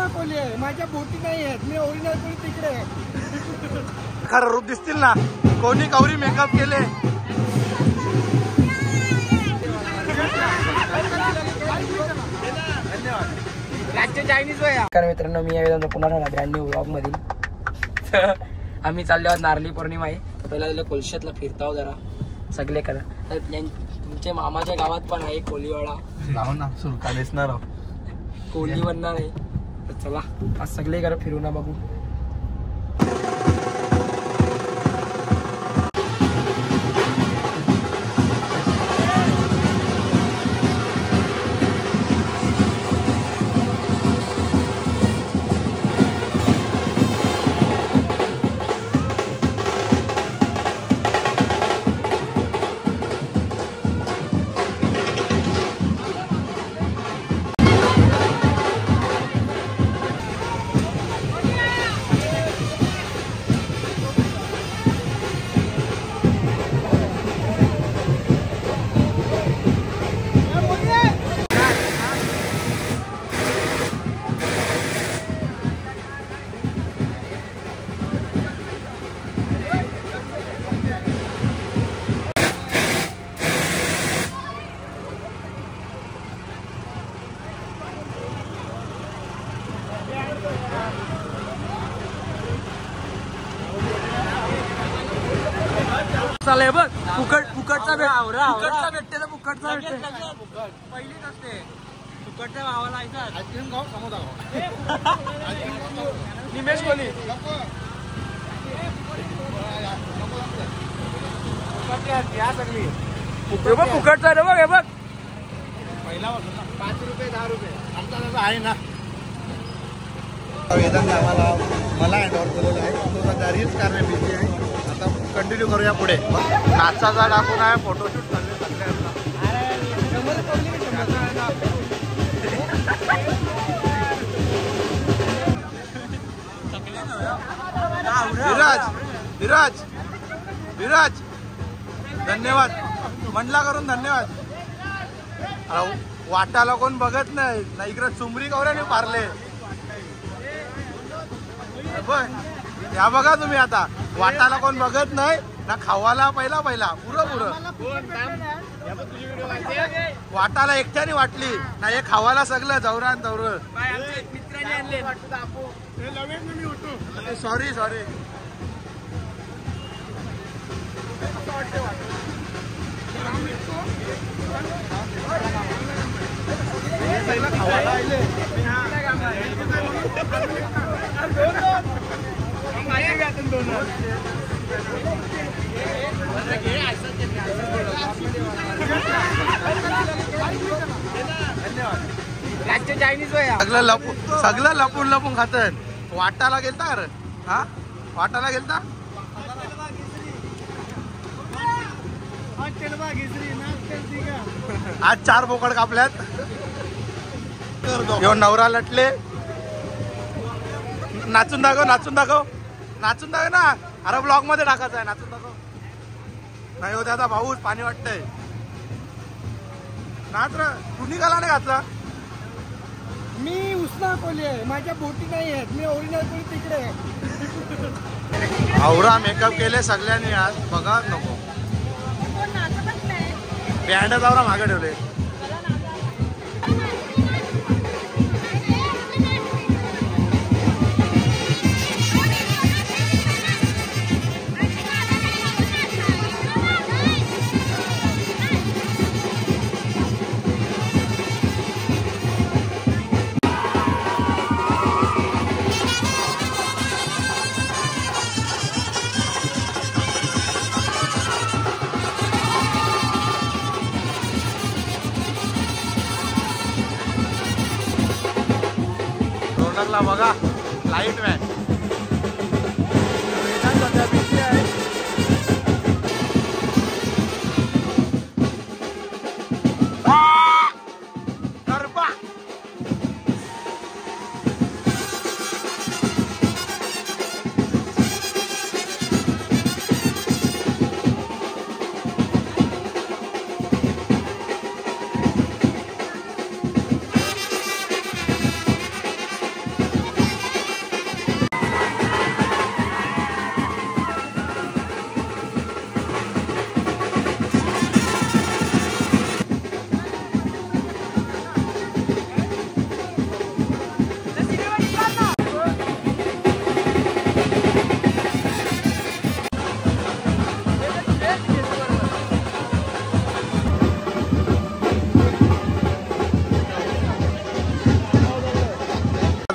उसना कोली आहे, माझ्या बोटी नाही आहेत. मी ओरिजिनल कोली तिकडे आहे. खरं रूप दिसतील ना. कोणी गौरी मेकअप केले. नमस्कार मित्रांनो, मी या पुन्हा राहिला ब्रँड न्यू व्लॉग मध्ये. आम्ही चाललो आहोत नारळी पौर्णिमा आहे. पहिला कोलशातला फिरताव जरा सगळे करा. तुमच्या मामाच्या गावात पण आहे कोलीवाडा. जाऊ ना सुरका दिसणार कोली बनणार आहे. तर चला आज सगळे करा फिरू ना बघू. चालय बघ फुकटचा भेटते ना. फुकटचा भेटते पहिलीच असते फुकटच्या भावाला आईस्क्रीम खाऊ समोर निमेश कोली फुकटचा रे बघ. हे बघ पहिला 5 रुपये 10 रुपये आमचा आहे ना. वेदांत आम्हाला मला हँडओव्हर केलेलं आहे. तो सध्या रील्स करणे बिझी आहे. आता कंटिन्यू करूया पुढे. नाचाचा टाकून आहे. फोटोशूट चालले सगळ्यांना. विराज विराज धन्यवाद म्हणला करून धन्यवाद. वाटाला कोण बघत नाही ना. इकडे चुमरी गौऱ्याने पारले. या बघा तुम्ही आता वाटाला कोण बघत नाही ना. खावाला पहिला पुरं वाटाला एकट्याने वाटली ना. हे खावाला सगळं जवरान जवळ. सॉरी खावाला सगळं लपून खातात. वाटाला गेलता अरे. हा वाटाला गेलता. आज 4 बोकड कापल्यात. नवरा लटले. नाचून दाखव ना. अरे ब्लॉग मध्ये टाकायचं आहे. नाचून दाखव. नाही हो दादा भाऊच पाणी वाटतंय. नाच रे. तू निघाला नाही घातला. मी उसना कोली आहे, माझ्या बोटी नाही आहेत. मी ओरिजिनल कोली तिकडे आहे. आवरा मेकअप केले सगळ्यांनी आज. बघा नको बँड आवरा मागे ठेवले. बघा लाईट मॅन सध्या बिझी आहे.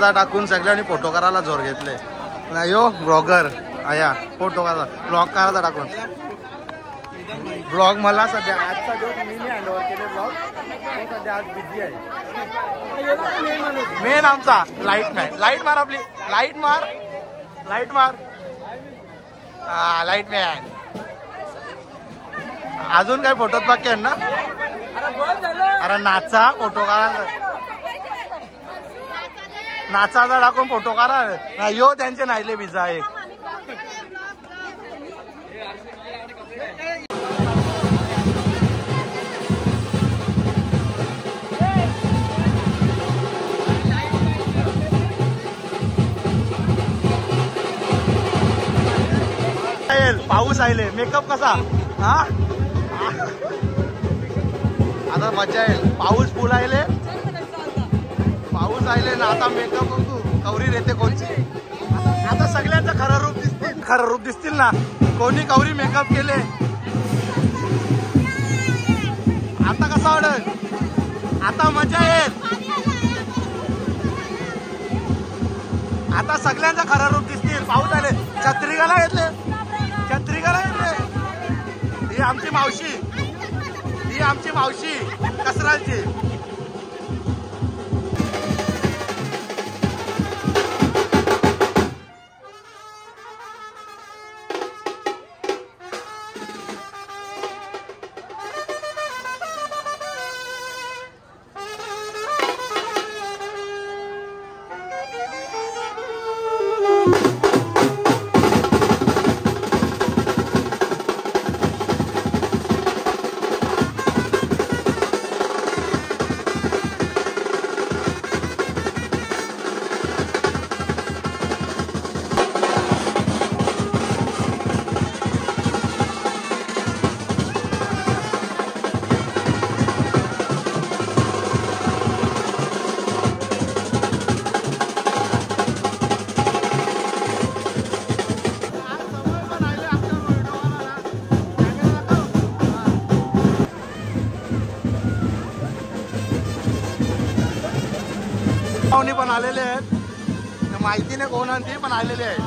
टाकून सगळ्यांनी फोटो करायला जोर घेतले. नाही हो ब्लॉगर आया फोटो करायला ब्लॉग करायचा टाकून ब्लॉग मला सध्या आजचा जो मी हँडओव्हर केले ब्लॉग सध्या आज बिझी आहे. मेन आमचा लाईट मॅन. लाईट मार आपली लाईट मार हा लाईट मॅन. अजून काय फोटोत बाकी आहे ना. अरे नाचा फोटो काढा नाचाचा टाकून फोटो काढा यो त्यांचे नाहीले बिजा आहे. पाऊस आले मेकअप कसा हा आता मजा येईल. पाऊस फुल आले ना आता मेकअप तू कवरी देते कोणची. आता सगळ्यांचं खरं रूप दिसतील ना. कोणी कवरी मेकअप केले आता कसा वाटेल. आता मजा येईल. आता सगळ्यांचं खरं रूप दिसतील. पाऊस आले छत्री घाला घेतले ही आमची मावशी कसराची. पण आलेले आहेत माहिती नाही कोण ते पण आलेले आहेत.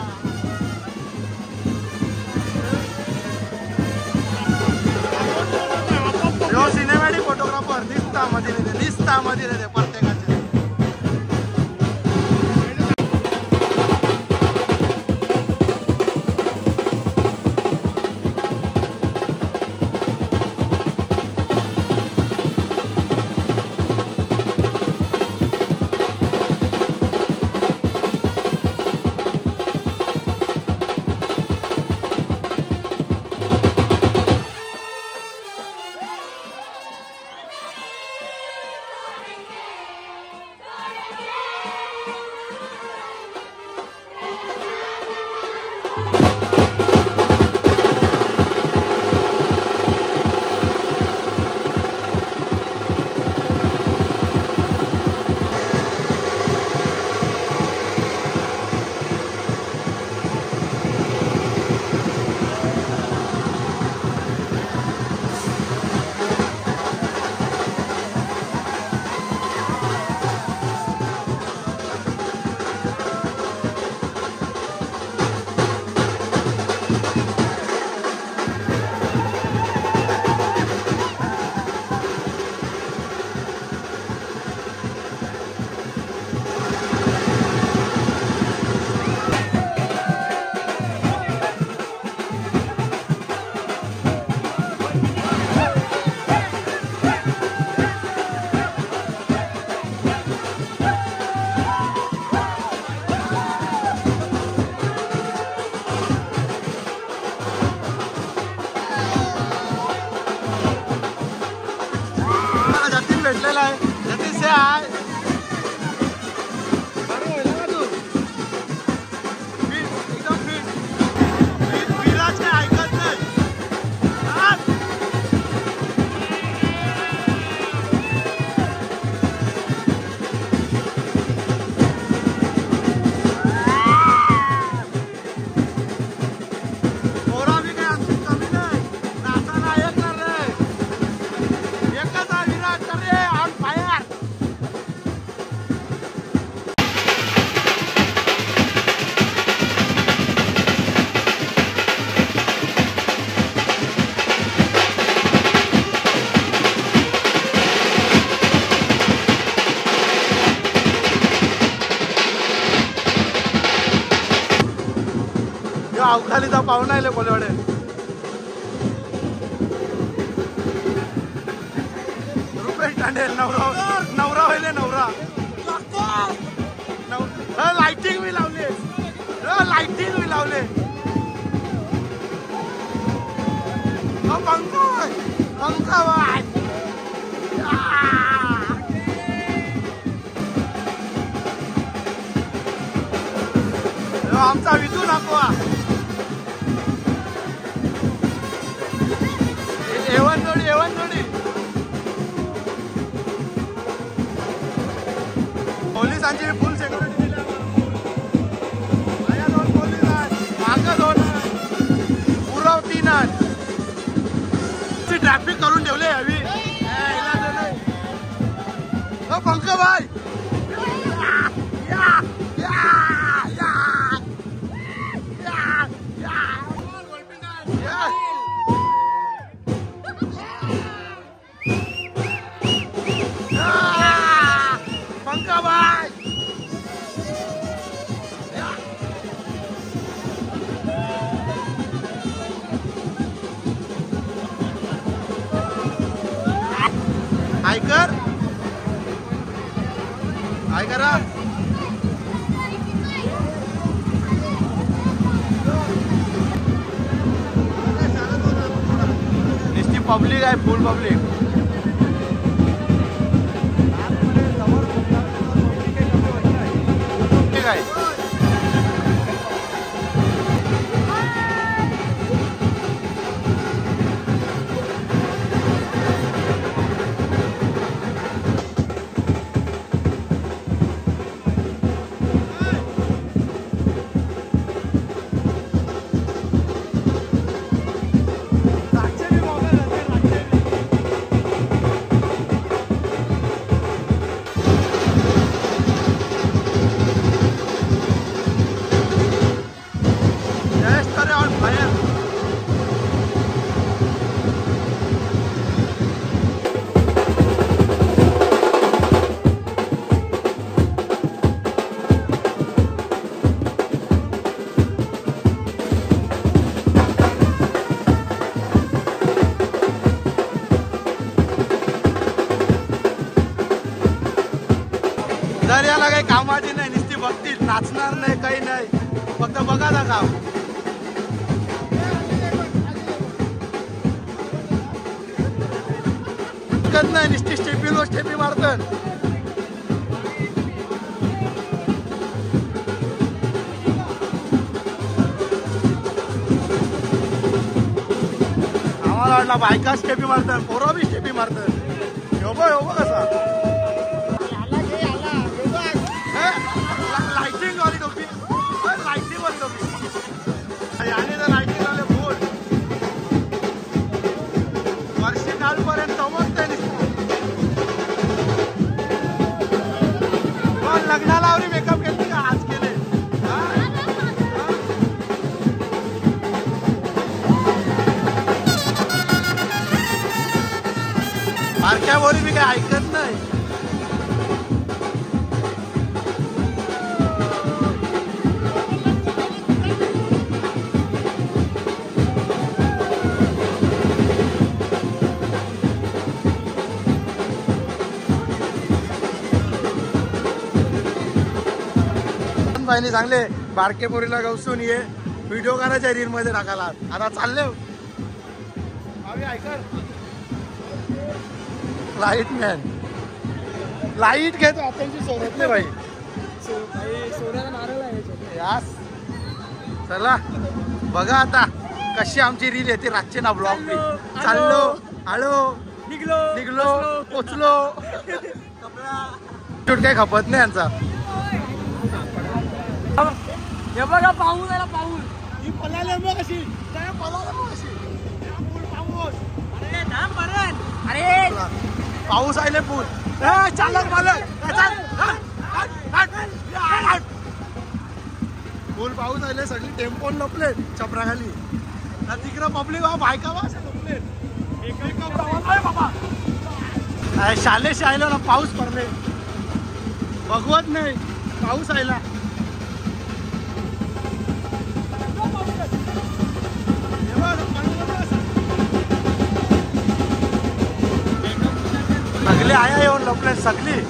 सिनेमॅटिक फोटोग्राफर निस्ता मध्ये प्रत्येकाचे. अवकालीचा पाहुणा आहे कोलवाडे. रुपेश दांडेल नवरा व्हायले नवरा. लाइटिंग भी लावले. लाइटिंग भी लावले. पंखा आमचा विजू नको. एवन जोडी पोलिसांची फुल सिक्युरिटी दिली. दोन पोलीस आहेत, मागं 2 आहेत, पुरव 3 आहेत. ट्रॅफिक करून ठेवले हवी. पंख भाई करा. नुसती पब्लिक आहे, फुल पब्लिक. ठीक आहे. याला काही कामाची नाही, नुसती बघतील, नाचणार नाही, काही नाही, फक्त बघा ना काम. नाही नुसती स्टेपी मारतात. आम्हाला वाटला बायका स्टेपी मारतात, पोरं बी स्टेपी मारतात. हो बघ कसा लाइटिंग वाली टोपी. लाइटिंग वाली टोपी आणि तर लाइटिंग वाले फुल वर्षी कालपर्यंत चमकते. लग्नाला आवरी मेकअप केली का आज केले. बारक्या बोली मी काही ऐकत नाही. चांगले बारके पोरीला गवसून ये व्हिडिओ करायच्या रील मध्ये टाकायला. आता चालले लाईट मॅन लाईट घेतो आताची सोडत भाई. यास चला बघा आता कशी आमची रील येते रातची ना ब्लॉग. चाललो हळू निघलो पोचलो. शूट काही खपत नाही यांचा. हे बघा पाऊस आला. पाऊस ही पळाले मग अशी अरे पाऊस आले पूल. चालक फुल पाऊस आले. सगळी टेम्पो लपले छपराखाली. तिकडं पब्लिक बायका वा लपले. बाबा शाले शाळेला ना पाऊस पडले बघवत नाही. पाऊस आयला सगळे आया येऊन लपले सगळी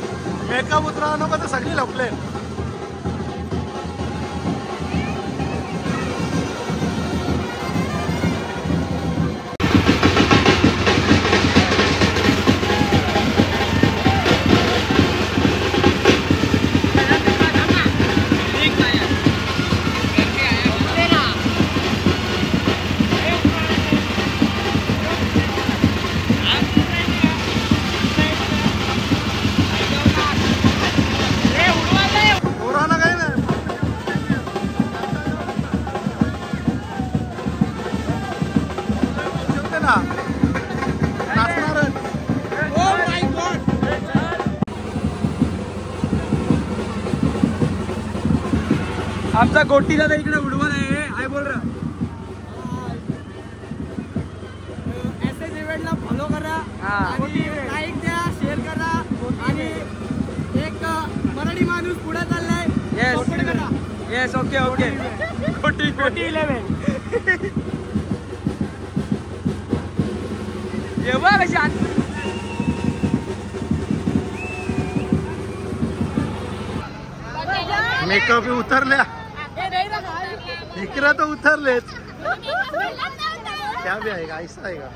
मेकअप उतरावा नको तर सगळी लपले आमचा गोटी दादा इकडे उडवत आहे आय बोल रहा एसएस इव्हेंटला फॉलो करा हा. आणि लाईक द्या शेअर करा आणि एक मराठी माणूस पुढे चाललाय सपोर्ट करा. येस ओके ओके गोटी गोटी 11 एवढा कशा मेकअप उतरल्या इकडे तर उतरलेच क्या भी आहे का ऐसा आहे का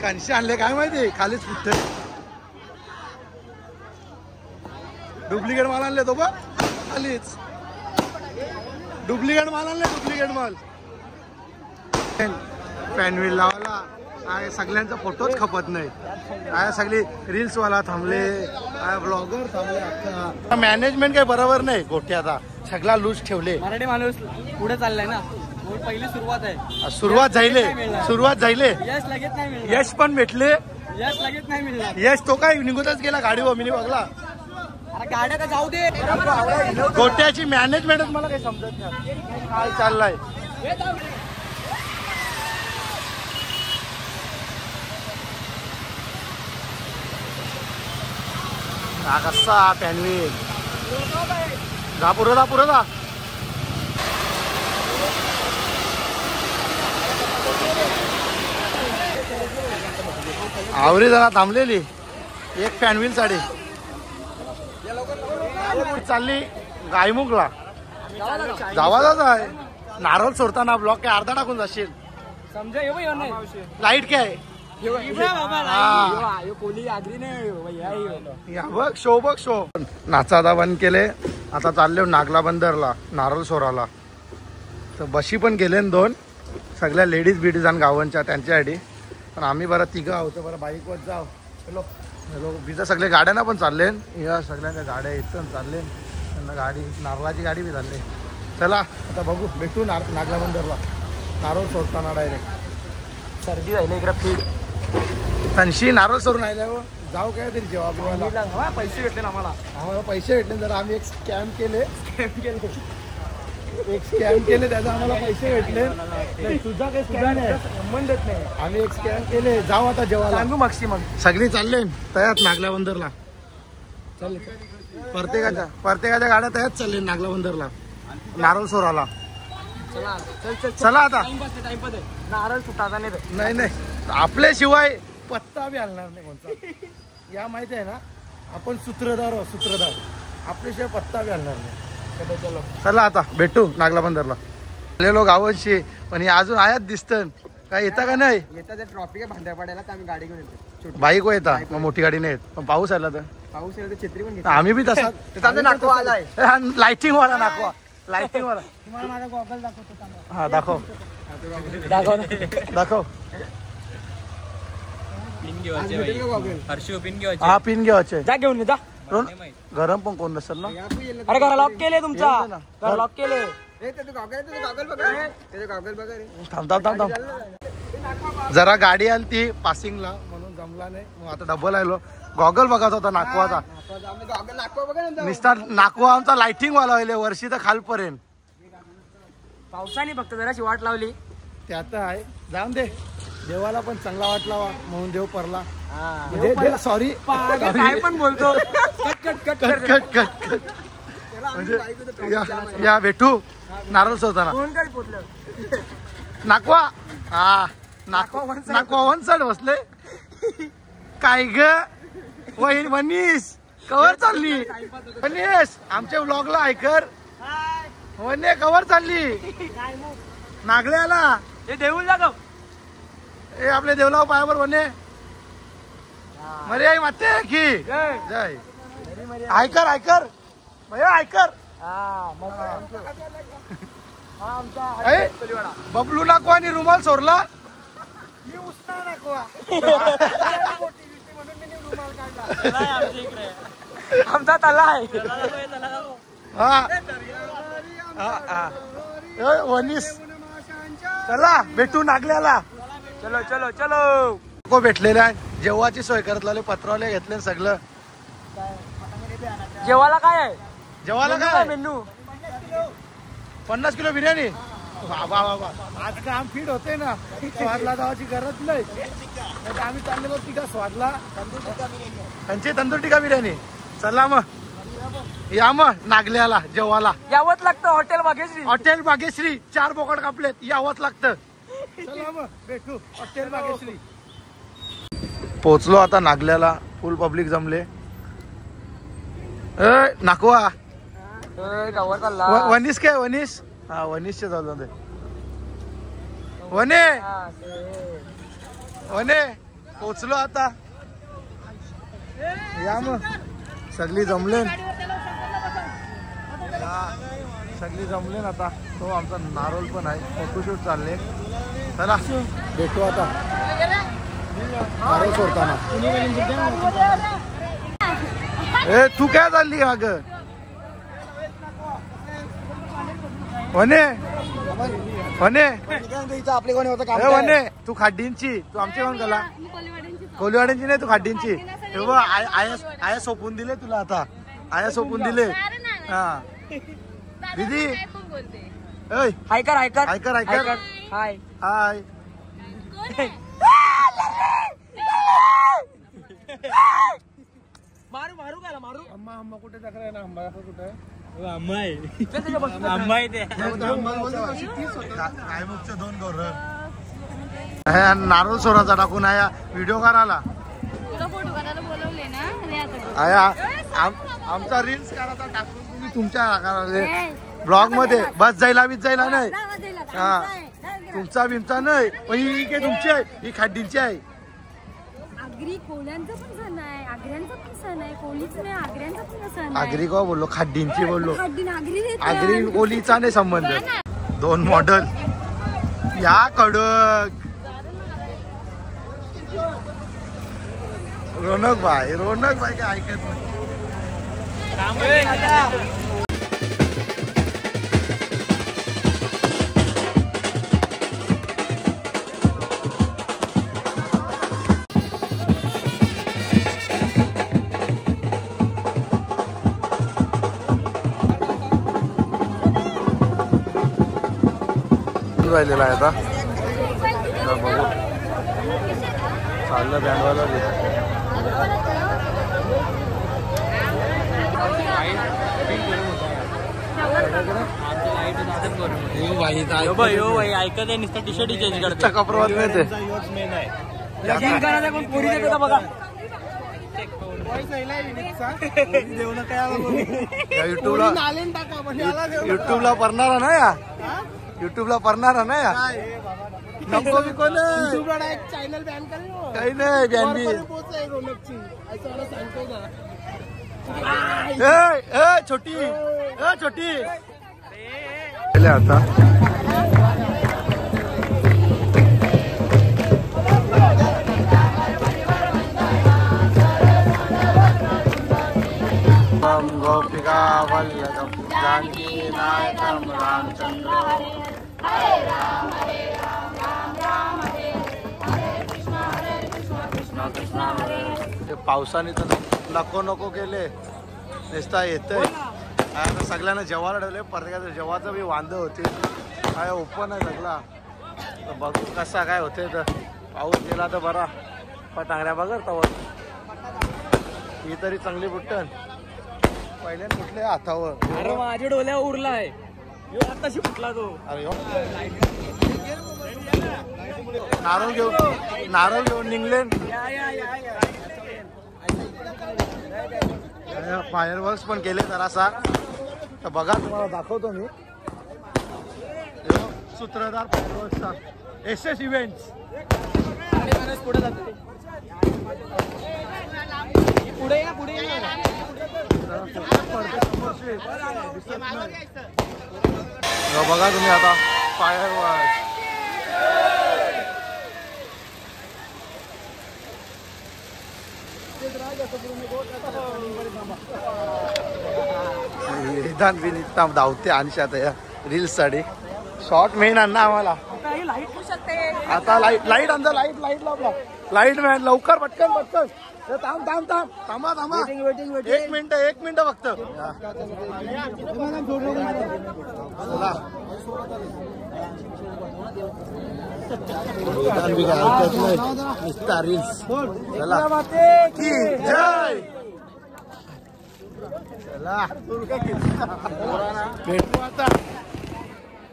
कणशी आणले काय माहिती खालीच फुटते डुप्लिकेट माल आणले तो बघ खालीच डुप्लिकेट माल आणले डुप्लिकेट माल पॅनविल लावायला काय सगळ्यांचा फोटोच खपत नाही काय सगळी रील्स वाला थांबले काय ब्लॉगर थांबले अख्खा मॅनेजमेंट काही बरोबर नाही गोट्याचा सगळा लूज ठेवले मराठी माणूस पुढे चाललाय ना पहिली सुरुवात आहे सुरुवात झाले यश लगेच नाही मिळणार यश पण भेटले यश लगेच नाही मिळणार यश तो काय निघूनच गेला गाडीवर मी बघला अरे गाड्या तर जाऊ दे गोट्याची मॅनेजमेंटच मला काही समजत नाही काय चाललाय हा कसा पॅनविल जा पुरं जा आवरी जरा थांबलेली एक पॅनविल साडी चालली गायमुखला जावाच आहे नारळ सोडताना ब्लॉक काय अर्धा टाकून जाशील समजा येऊ नाही लाईट काय या बघ शो नाचा आता बंद केले आता चालले नागला बंदरला नारळ सोराला तर बशी पण गेले 2 सगळ्या लेडीज बिडीज आणि गावांच्या त्यांच्यासाठी पण आम्ही बरं तिघं आहोत बरं बाईकवर जाऊ हॅलो हॅलो बिजा सगळे गाड्यांना पण चालले या सगळ्यांच्या गाड्या इथं चालले त्यांना गाडी नारळाची गाडी बी चालली चला आता बघू भेटू नागला बंदरला नारळ सोडताना डायरेक्ट सर्दी झाली इकडे फीड तनशी नारळ सोडून आल्यावर जाऊ काय तरी जेव्हा पैसे भेटले ना आम्हाला पैसे भेटले जर आम्ही एक स्कॅम केले त्याचा आम्हाला पैसे भेटले तुझा काही स्कॅम नाही संबंधच नाही आम्ही एक स्कॅम केले जाऊ आता जेव्हा सांगू मग सगळी चालले तयार नागल्या बंदरला चल प्रत्येकाच्या गाड्या तयार चालले नागला बंदरला नारळ सोराला. चला आता. नारळ सुटाचा नाही. नाही आपल्याशिवाय पत्ता बी हलणार नाही कोणता. या माहिती आहे ना आपण सूत्रधार आपल्याशिवाय पत्ता बी हलणार नाही. चला आता भेटू नागला बंदरला. आलेलो गावांशी पण हे अजून आयात दिसत काय येता का नाही. येतात ट्रॉफिक आहे भांड्या पाड्याला तर आम्ही गाडी घेऊन येतो. बाईक व येता मग मोठी गाडी नाही येत पण पाऊस आला तर पाऊस येईल तर छत्री पण घेतो. आम्ही बी तसा नाकवा आलाय. लाइटिंग वाला नाकवा लाइटिंग वाला. तुम्हाला माझा गॉगल दाखवतो. हा दाखव. हा पिन घ्यायचे जा घेऊन जा. गरम पण कोण नसेल ना. अरे घरा लॉक केले तुमचा. घर लॉक केले. थांब जरा गाडी आली ती पासिंगला म्हणून जमला नाही मग आता डबल आलो. गॉगल बघायचा होता नाकवाचा. निस्तार नाकवा आमचा लाइटिंग वाला होईल वर्षी तर खालपर्यंत. पावसाने फक्त जराशी वाट लावली. ते आता आहे जाऊन दे. देवाला पण चांगला वाट लावा म्हणून देव परला. सॉरी काय पण बोलतो. म्हणजे या भेटू नारळ सोडताना. कोण काय पोचलं. नाकवा हा नाकवा वन साइड बसले काय ग वनीस कवर चालली. वनीस आमच्या व्लॉगला ऐकर. वने कवर चालली नागल्याला. हे देऊळ जागव. ए आपल्या देवलाव पायावर वने मरे आई माते की जय. ऐकर भैया ऐकर. बबलू नाकवा आणि रुमाल सोरला. आमचा तला आहे. वनीस चला भेटू नागल्याला. चलो चलो चलो. भेटलेले आहे जेवाची सोय करत लावले. पत्रवाले घेतले सगळं. जेवायला काय आहे. जेवायला काय मेनू 50 किलो बिर्याणी. बाबा आज काम फिट होते ना. स्वादला जावाची गरज नाही. आम्ही चाललेलो टिका स्वादला त्यांची तंदूर टिका बिर्याणी. चला मग या मग नागल्याला जेवायला यावंच लागतं. हॉटेल बागेश्री 4 बोकड कापलेत यावंच लागतं. चला मग भेटू हॉटेल बागेश्री. पोचलो आता नागल्याला. फुल पब्लिक जमले. नाकवा गावात चालला. वनीस काय वनीस हा वनीसचे चालू ते. वने पोचलो आता. या मग सगळी जमले आता. तो आमचा नारोल पण आहे. फोटोशूट चालले. चला भेटू आता नारोल सोडताना. ए तू काय चालली अग वने आपले कोणी होतं काम. वने तू खाड्डींची तू आमची कोण कला कोलीवाड्यांची नाही तू खाड्डींची. आया सोपून दिले तुला आता. आया सोपून दिले. हा दीदी हाय कर हाय. हाय मारू काय मारू. अम्मा कुठे दाखल ना. अम्मा दाखल कुठे नारळ सोराचा टाकून आया व्हिडिओ करायला. आमचा रील्स करायचा टाकून तुम्ही तुमच्या ब्लॉग मध्ये बस जायला नाही. हा तुमचा बिमचा नाही. ही काय तुमची आहे. ही खाड्डींची आहे. आगरी का बोललो खाड्डींची बोललो. आगरी कोलीचा नाही संबंध. 2 मॉडेल या कडक. रोनक भाई काय ऐकत नाही. राहिलेला आहे आता. बघू चाललं बँडवाला. ऐकत आहे नुसतं टी शर्ट चेंज करतो कपडा कोण पोरी देतो का बघा. युट्यूबला पडणारा ना या युट्यूबला पडणारा ना या नको मी कोण चॅनल बॅन करेल काही नाही बॅनबी छोटी छोटी आता गोपिका वल्लभम जानकी नायकम रामचंद्र पावसाने तर नको नको केले नुसता येतंय आता सगळ्यांना जेवायला ठेवले प्रत्येकाचं जेवाचं बी वांदे होते काय ओपन आहे सगळा तर बघू कसा काय होते तर पाऊस गेला तर बरा पटांगऱ्या बघा तवर ही तरी चांगली बुट्टन पहिल्यान कुठले हातावर अरे माझ्या डोल्या उरलाय आताशी फुटला तो. अरे नारळ घेऊन निघले फायर वर्क्स पण केले जरासा तर बघा तुम्हाला दाखवतो मी सूत्रधार फायर वर्क्सचा SS इव्हेंट्स पुढे जातो पुढे या पुढे बघा तुम्ही आता फायर वर्क्स विधान विनित धावते आणि आता या रील्स साठी शॉर्ट मेन आणा आम्हाला आता लाईट आणजा लाईट लावला लाईट मॅन लवकर पटकन पटकन थांबा एक मिनिट फक्त रील्स जय चला भेटू आता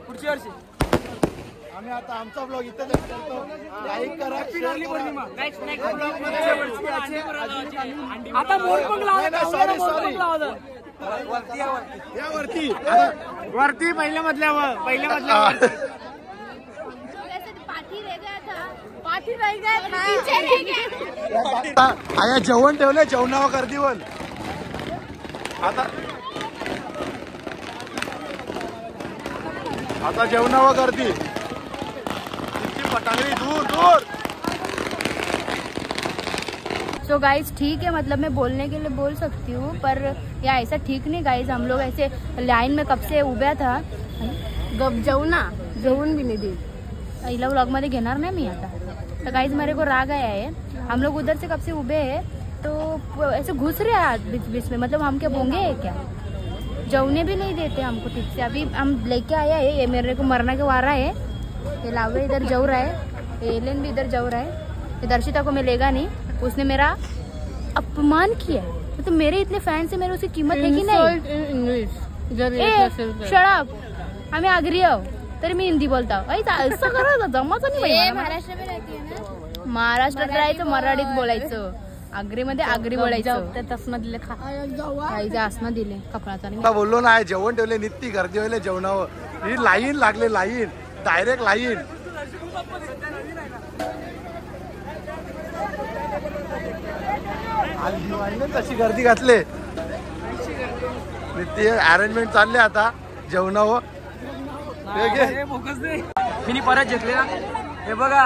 पुढच्या वर्षी आम्ही आता आमचा ब्लॉग इथे करतो लाईक करा आता वरती पहिल्या मधल्यावर आया जेवण ठेवलंय जेवणावर गर्दीवर आता जेवणावर गर्दी पटांगरी दूर सो गाइज ठीक है, मतलब मैं बोलने के लिए बोल सकती हूँ, पर या ऐसा ठीक नहीं गाइज. हम लोग ऐसे लाइन में कब से उभ्या था जेवून भी नहीं दी इला व्लॉग मध्ये घेणार नाही मी आता. तो गाइज मेरे को राग आया है. हम लोग उधर से कब से उभे हैं तो ऐसे घुस रहे हैं बीच बीच में, मतलब हम क्या बोंगे है क्या. जवने भी नहीं देते हमको ठीक से. अभी हम लेके आया है, ये मेरे को मरना के वारा है. ये लावे इधर जव रहा है, एलेन भी इधर जव रहा है. ये दर्शिता को मैं लेगा नहीं, उसने मेरा अपमान किया. तो मेरे इतने फैन से मेरे उसकी कीमत है की नाही. शराब आम्ही आगरी आहो तरी मी हिंदी बोलता. असं करायचं जमाचं नाही. महाराष्ट्र में रहती है ना, महाराष्ट्रात राहायचं, मराठीत बोलायचं. आगरीमध्ये आगरी बोलायचं. तसं दिले खायचं आसनं दिले कपडाचा. बोललो ना जेवण ठेवले नित्ती गर्दी व्हायला जेवणावर. ही लाईन लागले, लाईन डायरेक्ट लाईन. तशी गर्दी घातले नित्ती. अरेंजमेंट चालले आता जेवणावर. मी परत घेतले ना. हे बघा,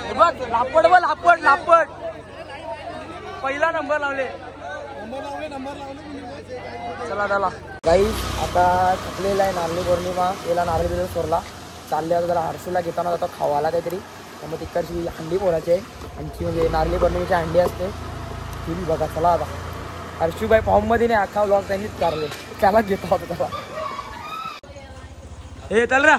हे बघ लापड व लापड लापड पहिला नंबर लावले. चला चला गाईस, आता थकलेला आहे. नारळी पौर्णिमा याला नारळ बिरळ सोडला. चालले आता जरा हर्षूला घेताना जातो खावाला काहीतरी. त्यामुळे तिकडची हंडी पोळायची आहे. आणखी म्हणजे नारळी पौर्णिमेची हंडी असते ती बघा. चला आता हर्षूबाई फॉर्म मध्ये नाही, अख्खा व्लॉग त्यांनीच काढले. त्यालाच घेतो होता त्याला. हे चल रा